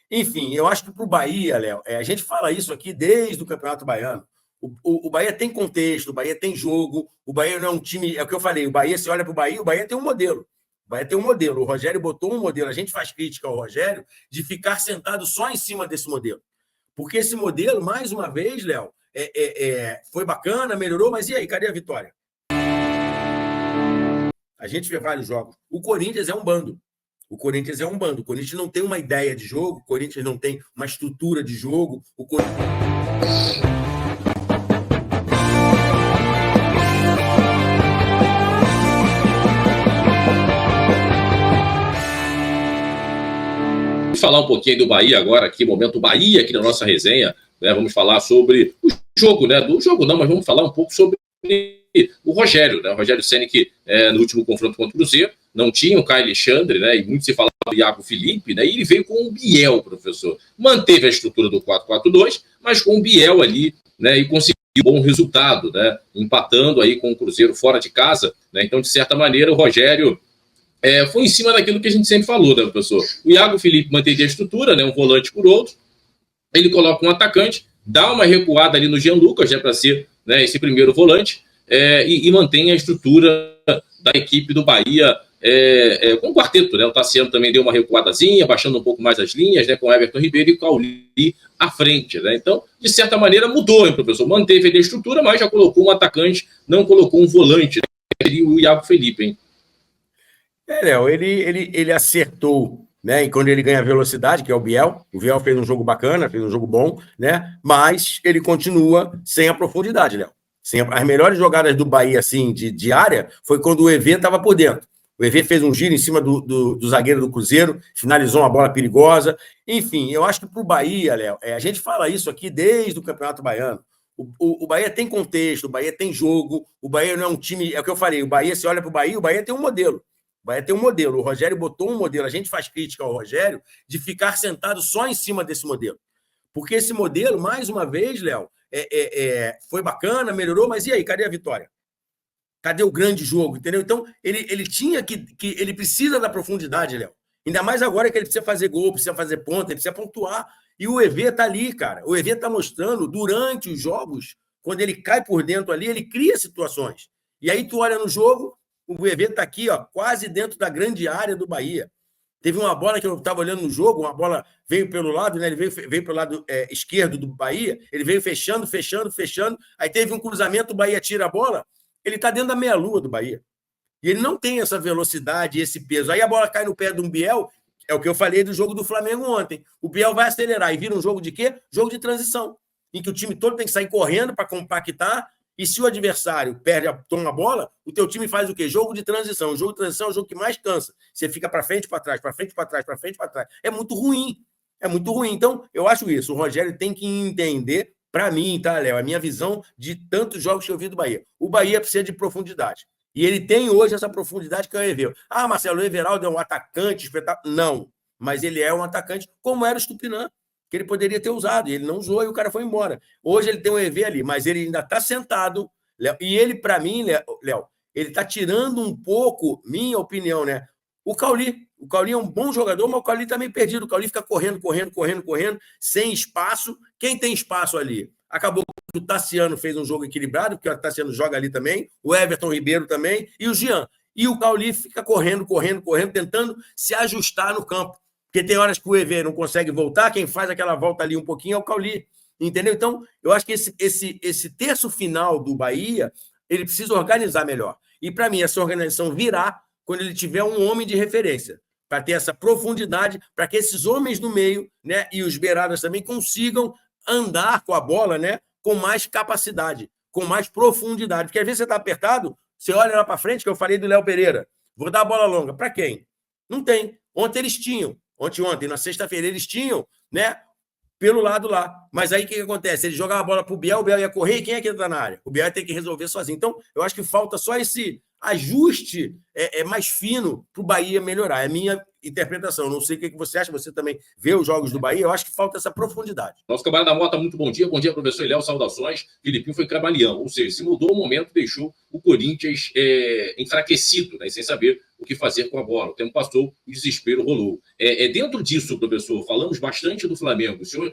Enfim, eu acho que para o Bahia, Léo, a gente fala isso aqui desde o Campeonato Baiano. O Bahia tem contexto, o Bahia tem jogo, o Bahia não é um time. É o que eu falei, o Bahia, se olha para o Bahia tem um modelo. O Bahia tem um modelo. O Rogério botou um modelo. A gente faz crítica ao Rogério de ficar sentado só em cima desse modelo. Porque esse modelo, mais uma vez, Léo, foi bacana, melhorou, mas e aí, cadê a vitória? A gente vê vários jogos. O Corinthians é um bando. O Corinthians é um bando. O Corinthians não tem uma ideia de jogo, o Corinthians não tem uma estrutura de jogo. O Corinthians... Vamos falar um pouquinho do Bahia agora, aqui, momento Bahia, aqui na nossa resenha. Né? Vamos falar sobre o jogo, né? Do jogo não, mas vamos falar um pouco sobre o Rogério, né? O Rogério Ceni, que no último confronto contra o Cruzeiro não tinha o Caio Alexandre, né? E muito se falava do Iago Felipe, né? E ele veio com o Biel, professor. Manteve a estrutura do 4-4-2, mas com o Biel ali, né? E conseguiu um bom resultado, né? Empatando aí com o Cruzeiro fora de casa, né? Então, de certa maneira, o Rogério foi em cima daquilo que a gente sempre falou, né, professor? O Iago Felipe manteve a estrutura, né? Um volante por outro. Ele coloca um atacante, dá uma recuada ali no Jean Lucas, né? Para ser, né, esse primeiro volante. E mantém a estrutura da equipe do Bahia com o quarteto, né? O Tassiano também deu uma recuadazinha, baixando um pouco mais as linhas, né? Com o Everton Ribeiro e o Cauli à frente, né? Então, de certa maneira, mudou, hein, professor? Manteve a estrutura, mas já colocou um atacante, não colocou um volante, né? Seria o Iago Felipe, hein? Léo, ele acertou, né? E quando ele ganha velocidade, que é o Biel fez um jogo bacana, fez um jogo bom, né? Mas ele continua sem a profundidade, Léo. As melhores jogadas do Bahia, assim, de área, foi quando o EV estava por dentro. O EV fez um giro em cima do zagueiro do Cruzeiro, finalizou uma bola perigosa. Enfim, eu acho que para o Bahia, Léo, a gente fala isso aqui desde o Campeonato Baiano. O Bahia tem contexto, o Bahia tem jogo, o Bahia não é um time. É o que eu falei, o Bahia, se olha para o Bahia tem um modelo. O Bahia tem um modelo. O Rogério botou um modelo. A gente faz crítica ao Rogério de ficar sentado só em cima desse modelo. Porque esse modelo, mais uma vez, Léo, foi bacana, melhorou, mas e aí, cadê a vitória? Cadê o grande jogo, entendeu? Então, ele tinha que ele precisa da profundidade, Léo. Ainda mais agora que ele precisa fazer gol, precisa fazer ponta, ele precisa pontuar. E o EV tá ali, cara. O EV tá mostrando, durante os jogos, quando ele cai por dentro ali, ele cria situações. E aí tu olha no jogo, o EV tá aqui, ó, quase dentro da grande área do Bahia. Teve uma bola que eu estava olhando no jogo, uma bola veio pelo lado, né? Ele veio pelo lado esquerdo do Bahia, ele veio fechando. Aí teve um cruzamento, o Bahia tira a bola, ele está dentro da meia-lua do Bahia. E ele não tem essa velocidade, esse peso. Aí a bola cai no pé de um Biel, é o que eu falei do jogo do Flamengo ontem. O Biel vai acelerar e vira um jogo de quê? Jogo de transição, em que o time todo tem que sair correndo para compactar. E se o adversário toma a bola, o teu time faz o quê? Jogo de transição. O jogo de transição é o jogo que mais cansa. Você fica para frente, para trás, para frente, para trás, para frente, para trás. É muito ruim. É muito ruim. Então, eu acho isso. O Rogério tem que entender, para mim, tá, Léo? A minha visão de tantos jogos que eu vi do Bahia. O Bahia precisa de profundidade. E ele tem hoje essa profundidade que é o Everaldo. Ah, Marcelo, o Everaldo é um atacante espetáculo. Não, mas ele é um atacante como era o Stupinã, que ele poderia ter usado, e ele não usou e o cara foi embora. Hoje ele tem um EV ali, mas ele ainda está sentado, Léo, e ele, para mim, Léo, ele está tirando um pouco, minha opinião, né? O Cauli é um bom jogador, mas o Cauli está meio perdido. O Cauli fica correndo, sem espaço. Quem tem espaço ali? Acabou que o Tassiano fez um jogo equilibrado, porque o Tassiano joga ali também, o Everton Ribeiro também, e o Jean. E o Cauli fica correndo, tentando se ajustar no campo. Porque tem horas que o EV não consegue voltar, quem faz aquela volta ali um pouquinho é o Cauli. Entendeu? Então, eu acho que esse terço final do Bahia, ele precisa organizar melhor. E, para mim, essa organização virá quando ele tiver um homem de referência, para ter essa profundidade, para que esses homens no meio, né, e os beiradas também consigam andar com a bola, né, com mais capacidade, com mais profundidade. Porque às vezes você está apertado, você olha lá para frente, que eu falei do Léo Pereira, vou dar a bola longa. Para quem? Não tem. Ontem eles tinham. Ontem, na sexta-feira, eles tinham, né, pelo lado lá. Mas aí o que acontece? Ele jogava a bola para o Biel ia correr, e quem é que entra na área? O Biel ia ter que resolver sozinho. Então, eu acho que falta só esse ajuste mais fino para o Bahia melhorar. É a minha interpretação. Não sei o que você acha, você também vê os jogos do Bahia, eu acho que falta essa profundidade. Nosso camarada Mota, muito bom dia, professor Léo, saudações. Filipinho foi camaleão, ou seja, se mudou o momento, deixou o Corinthians enfraquecido, né, sem saber o que fazer com a bola. O tempo passou, o desespero rolou. Dentro disso, professor, falamos bastante do Flamengo. O senhor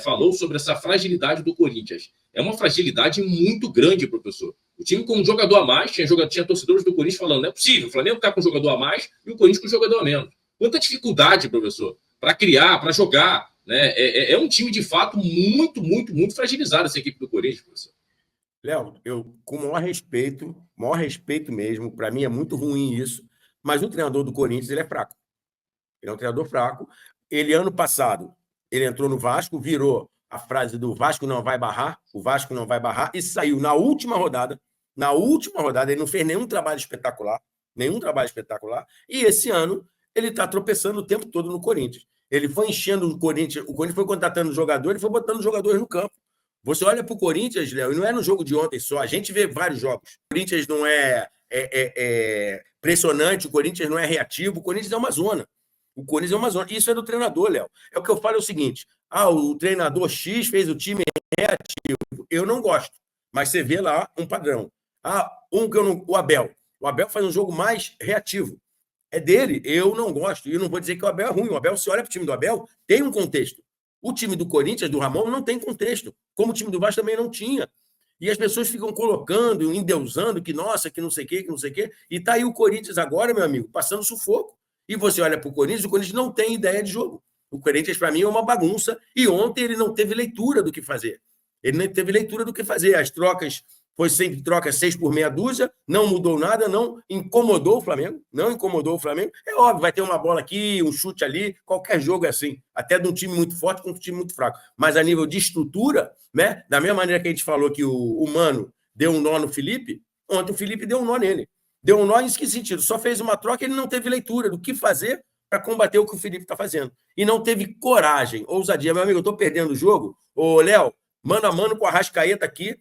falou sobre essa fragilidade do Corinthians. É uma fragilidade muito grande, professor. O time com um jogador a mais, tinha torcedores do Corinthians falando, não é possível, o Flamengo está com um jogador a mais e o Corinthians com um jogador a menos. Quanta dificuldade, professor, para criar, para jogar. Né? É um time, de fato, muito, muito, muito fragilizado, essa equipe do Corinthians, professor. Léo, eu com o maior respeito mesmo, para mim é muito ruim isso, mas o treinador do Corinthians ele é fraco. Ele é um treinador fraco. Ele, ano passado, ele entrou no Vasco, virou a frase do Vasco não vai barrar, o Vasco não vai barrar, e saiu na última rodada. Na última rodada, ele não fez nenhum trabalho espetacular, e esse ano ele está tropeçando o tempo todo no Corinthians. Ele foi enchendo o Corinthians foi contratando jogadores, foi botando jogadores no campo. Você olha para o Corinthians, Léo, e não é no jogo de ontem só, a gente vê vários jogos. O Corinthians não é pressionante, o Corinthians não é reativo, o Corinthians é uma zona. O Corinthians é uma zona. Isso é do treinador, Léo. É o que eu falo, é o seguinte: o treinador X fez o time reativo. Eu não gosto, mas você vê lá um padrão. O Abel. O Abel faz um jogo mais reativo. É dele, eu não gosto. E eu não vou dizer que o Abel é ruim. O Abel, se olha para o time do Abel, tem um contexto. O time do Corinthians, do Ramon, não tem contexto. Como o time do Vasco também não tinha. E as pessoas ficam colocando, endeusando, que nossa, que não sei o quê, que não sei o quê. E tá aí o Corinthians agora, meu amigo, passando sufoco. E você olha para o Corinthians não tem ideia de jogo. O Corinthians, para mim, é uma bagunça. E ontem ele não teve leitura do que fazer. As trocas foi sempre troca 6 por meia dúzia, não mudou nada, não incomodou o Flamengo. É óbvio, vai ter uma bola aqui, um chute ali, qualquer jogo é assim. Até de um time muito forte com um time muito fraco. Mas a nível de estrutura, né? Da mesma maneira que a gente falou que o Mano deu um nó no Felipe, ontem o Felipe deu um nó nele. Deu um nó em que sentido? Só fez uma troca e ele não teve leitura do que fazer para combater o que o Felipe está fazendo. E não teve coragem, ousadia. Meu amigo, eu estou perdendo o jogo. Ô, Léo, mano a mano com o Arrascaeta aqui,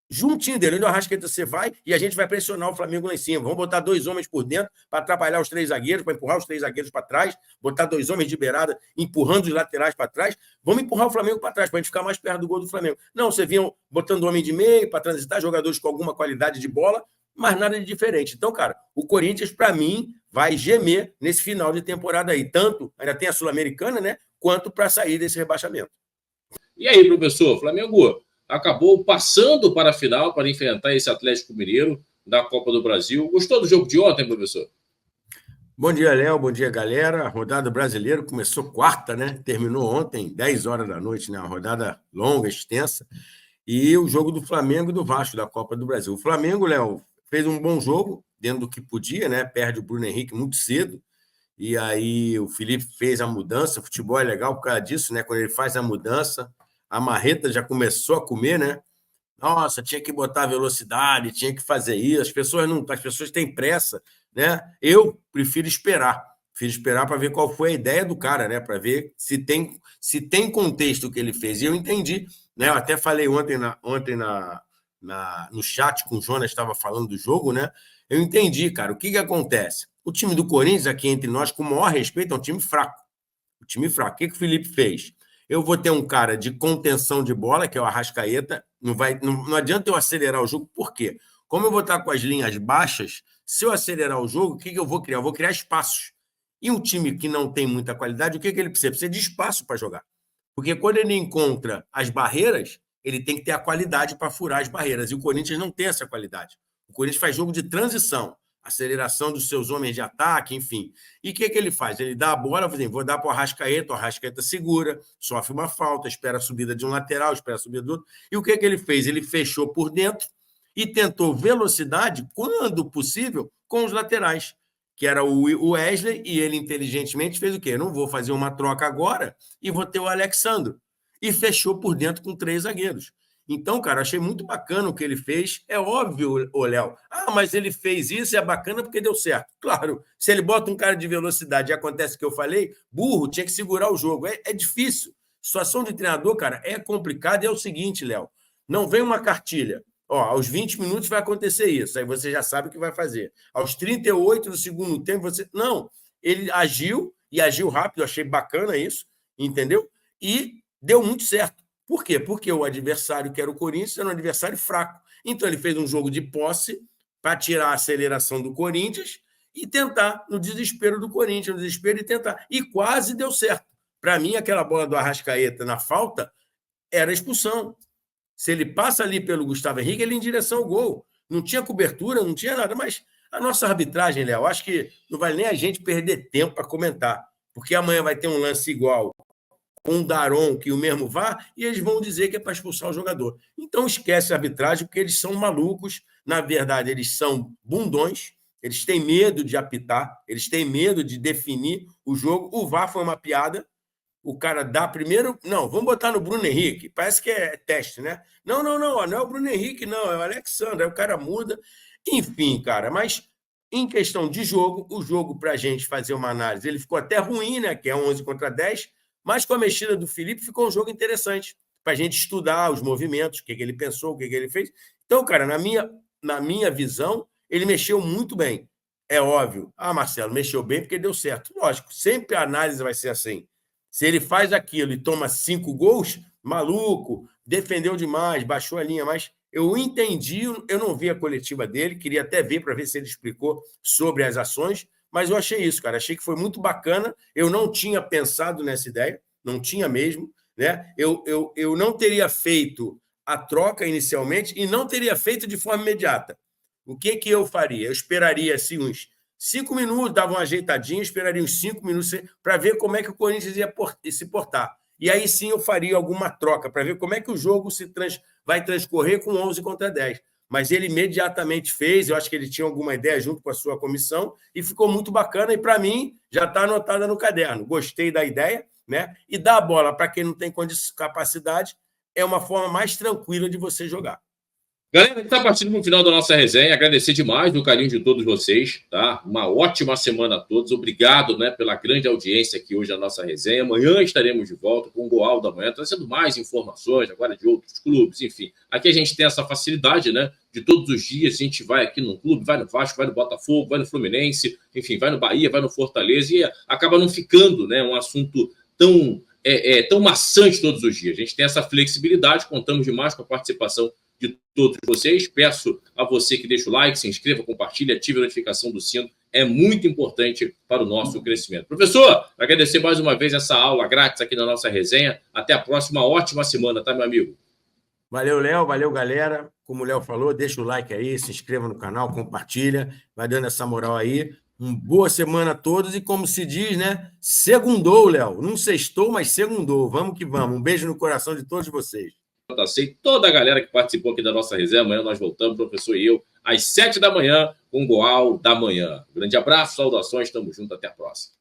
juntinho dele. Onde o Arrascaeta você vai e a gente vai pressionar o Flamengo lá em cima. Vamos botar 2 homens por dentro para atrapalhar os 3 zagueiros, para empurrar os 3 zagueiros para trás, botar 2 homens de beirada empurrando os laterais para trás. Vamos empurrar o Flamengo para trás, para a gente ficar mais perto do gol do Flamengo. Não, você vinha botando homem de meio para transitar, jogadores com alguma qualidade de bola, mas nada de diferente. Então, cara, o Corinthians, para mim, vai gemer nesse final de temporada aí. Tanto, ainda tem a Sul-Americana, né? Quanto para sair desse rebaixamento. E aí, professor, Flamengo acabou passando para a final para enfrentar esse Atlético Mineiro da Copa do Brasil. Gostou do jogo de ontem, professor? Bom dia, Léo. Bom dia, galera. A rodada brasileira começou quarta, né? Terminou ontem, 10 horas da noite, né? Uma rodada longa, extensa. E o jogo do Flamengo e do Vasco da Copa do Brasil. O Flamengo, Léo, fez um bom jogo, dentro do que podia, né? Perde o Bruno Henrique muito cedo. E aí o Felipe fez a mudança. O futebol é legal por causa disso, né? Quando ele faz a mudança, a marreta já começou a comer, né? Nossa, tinha que botar velocidade, tinha que fazer isso. As pessoas têm pressa, né? Eu prefiro esperar para ver qual foi a ideia do cara, né? Para ver se tem contexto o que ele fez. E eu entendi, né? Eu até falei ontem no chat com o Jonas, estava falando do jogo, né? Eu entendi, cara. O que acontece? O time do Corinthians, aqui entre nós, com o maior respeito, é um time fraco. O time fraco. O que o Felipe fez? Eu vou ter um cara de contenção de bola, que é o Arrascaeta. Não adianta eu acelerar o jogo, por quê? Como eu vou estar com as linhas baixas, se eu acelerar o jogo, o que eu vou criar? Eu vou criar espaços. E um time que não tem muita qualidade, o que ele precisa? Precisa de espaço para jogar. Porque quando ele encontra as barreiras, ele tem que ter a qualidade para furar as barreiras. E o Corinthians não tem essa qualidade. O Corinthians faz jogo de transição, aceleração dos seus homens de ataque, enfim. E o que ele faz? Ele dá a bola, vou dar para o Arrascaeta segura, sofre uma falta, espera a subida de um lateral, espera a subida do outro. E o que ele fez? Ele fechou por dentro e tentou velocidade, quando possível, com os laterais, que era o Wesley, e ele inteligentemente fez o quê? Eu não vou fazer uma troca agora e vou ter o Alexandro. E fechou por dentro com 3 zagueiros. Então, cara, achei muito bacana o que ele fez. É óbvio, Léo. Mas ele fez isso e é bacana porque deu certo. Claro, se ele bota um cara de velocidade e acontece o que eu falei, burro, tinha que segurar o jogo. É difícil. Situação de treinador, cara, é complicado. E é o seguinte, Léo, não vem uma cartilha. Aos 20 minutos vai acontecer isso. Aí você já sabe o que vai fazer. Aos 38 do segundo tempo, você... Não, ele agiu, e agiu rápido. Achei bacana isso, entendeu? E deu muito certo. Por quê? Porque o adversário, que era o Corinthians, era um adversário fraco. Então, ele fez um jogo de posse para tirar a aceleração do Corinthians e tentar, no desespero do Corinthians, no desespero, e tentar. E quase deu certo. Para mim, aquela bola do Arrascaeta na falta era expulsão. Se ele passa ali pelo Gustavo Henrique, ele em direção ao gol. Não tinha cobertura, não tinha nada, mas a nossa arbitragem, Léo, acho que não vale nem a gente perder tempo para comentar, porque amanhã vai ter um lance igual com o Daron, que o mesmo vá, e eles vão dizer que é para expulsar o jogador. Então esquece a arbitragem, porque eles são malucos, na verdade, eles são bundões, eles têm medo de apitar, eles têm medo de definir o jogo. O VAR foi uma piada, o cara dá primeiro... Não, vamos botar no Bruno Henrique, parece que é teste, né? Não é o Bruno Henrique, não, é o Alexandre, aí o cara muda. Enfim, cara, mas em questão de jogo, o jogo, para a gente fazer uma análise, ele ficou até ruim, né? Que é 11 contra 10, mas com a mexida do Felipe ficou um jogo interessante para a gente estudar os movimentos, o que ele pensou, o que ele fez. Então, cara, na minha visão, ele mexeu muito bem. É óbvio. Marcelo, mexeu bem porque deu certo. Lógico, sempre a análise vai ser assim. Se ele faz aquilo e toma 5 gols, maluco, defendeu demais, baixou a linha, mas eu entendi, eu não vi a coletiva dele, queria até ver para ver se ele explicou sobre as ações, mas eu achei isso, cara. Achei que foi muito bacana. Eu não tinha pensado nessa ideia, não tinha mesmo, né? Eu não teria feito a troca inicialmente e não teria feito de forma imediata. O que eu faria? Eu esperaria assim, uns 5 minutos, dava uma ajeitadinha, esperaria uns 5 minutos para ver como é que o Corinthians ia se portar. E aí sim eu faria alguma troca para ver como é que o jogo vai transcorrer com 11 contra 10. Mas ele imediatamente fez, eu acho que ele tinha alguma ideia junto com a sua comissão, e ficou muito bacana, e para mim já está anotada no caderno. Gostei da ideia, né? E dar a bola para quem não tem capacidade é uma forma mais tranquila de você jogar. Galera, a gente está partindo para o final da nossa resenha. Agradecer demais o carinho de todos vocês, tá? Uma ótima semana a todos. Obrigado, né, pela grande audiência aqui hoje na nossa resenha. Amanhã estaremos de volta com o Goal da Manhã, trazendo mais informações agora de outros clubes, enfim. Aqui a gente tem essa facilidade, né, de todos os dias a gente vai aqui no clube, vai no Vasco, vai no Botafogo, vai no Fluminense, enfim, vai no Bahia, vai no Fortaleza, e acaba não ficando, né, um assunto tão maçante todos os dias. A gente tem essa flexibilidade, contamos demais com a participação de todos vocês. Peço a você que deixe o like, se inscreva, compartilhe, ative a notificação do sino. É muito importante para o nosso crescimento. Professor, agradecer mais uma vez essa aula grátis aqui na nossa resenha. Até a próxima, ótima semana, tá, meu amigo? Valeu, Léo, valeu, galera. Como o Léo falou, deixa o like aí, se inscreva no canal, compartilha, vai dando essa moral aí. Uma boa semana a todos e, como se diz, né? Segundou, Léo. Não sextou, mas segundou. Vamos que vamos. Um beijo no coração de todos vocês. Sei toda a galera que participou aqui da nossa resenha. Amanhã nós voltamos, professor e eu, às 7 da manhã, com o Goal da Manhã. Grande abraço, saudações, tamo junto, até a próxima.